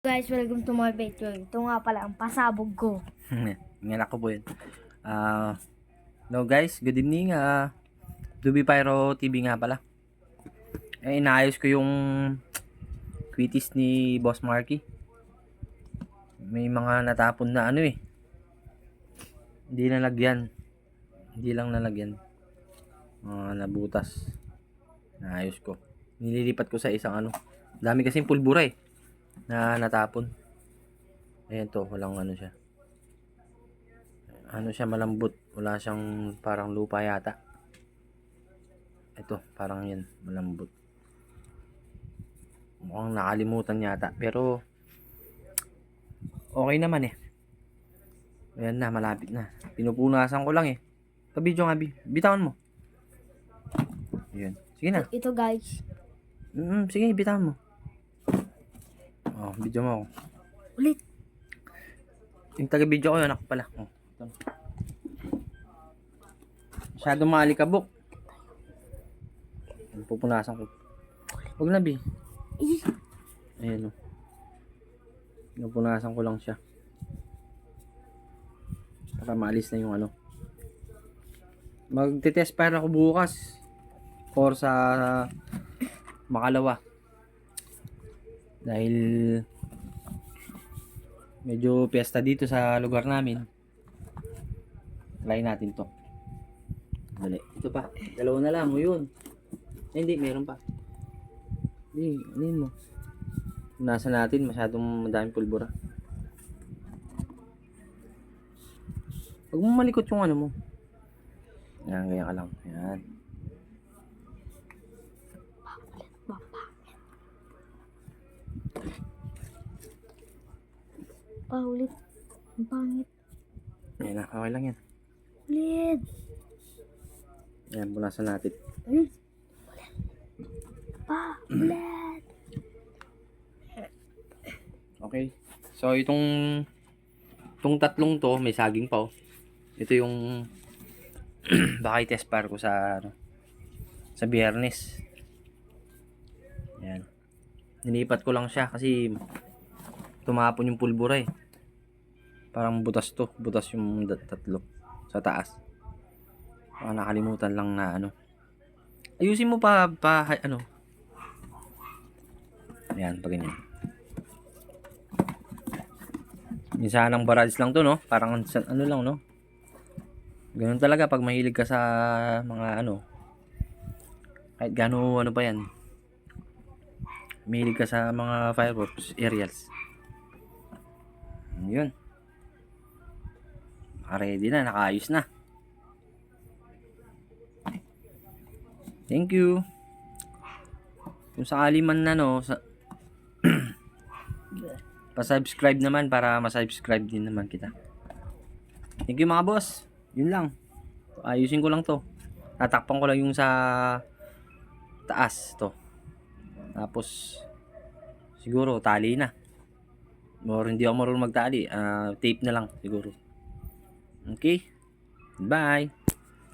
Guys, welcome to my video. Ito nga pala ang pasabog ko. Ngayon ako po yun. Hello guys, good evening. Dubi Pyro TV nga pala. Inaayos ko yung quitis ni Boss Marky. May mga natapon na Hindi nalagyan. Hindi lang nalagyan. Nabutas. Naayos ko. Nililipat ko sa isang Dami kasing pulbura na natapon. Ayan to, walang siya. Siya malambot. Wala siyang parang lupa yata. Ito, parang yan, malambot. Mukhang nakalimutan yata. Pero, okay naman Ayan na, malapit na. Pinupunasan ko lang Pabidyo nga, bitawan mo. Ayan. Sige na. Ito guys. Sige, bitawan mo. Video mo ako. Ulit. Yung taga-video ko yun, ako pala. Ito. Masyado maalikabok. Pupunasan ko. Huwag na, Ayan Pupunasan ko lang siya. Para maalis na yung Magte-test fire ako bukas. Or sa Makalawa. Dahil medyo piyesta dito sa lugar namin. Try natin to. Dali. Ito pa. Dalawa na lang. Yun. Hindi, meron pa. Hindi, mo. Nasa natin, masyadong madaming pulbura. Huwag mo malikot yung mo. Yan, ganyan ka lang. Yan. Paulit. Ang pangit. Yan na, okay lang yan. Ulit. Yan, punasan natin. Ulit. Ulit. Okay. So, itong tatlong to, may saging pa Ito yung baka i-test fire ko sa Biyernes. Yan. Nilipat ko lang siya kasi tumapon yung pulbura Parang butas to. Butas yung tatlo sa taas. Nakalimutan lang na Ayusin mo pa Ayan, pag ganyan. Minsan ang barrage lang to, no? Parang lang, no? Ganun talaga pag mahilig ka sa mga kahit gano pa yan. Mahilig ka sa mga fireworks, aerials. Yun. Ready na, nakaayos na. Thank you. Kung sakali man pa-subscribe naman para ma-subscribe din naman kita. Thank you mga boss. Yun lang. Ayusin ko lang to. Tatakpan ko lang yung sa taas to. Tapos siguro tali na. Or hindi ako marunong magtali. Tape na lang siguro. Okay? Bye.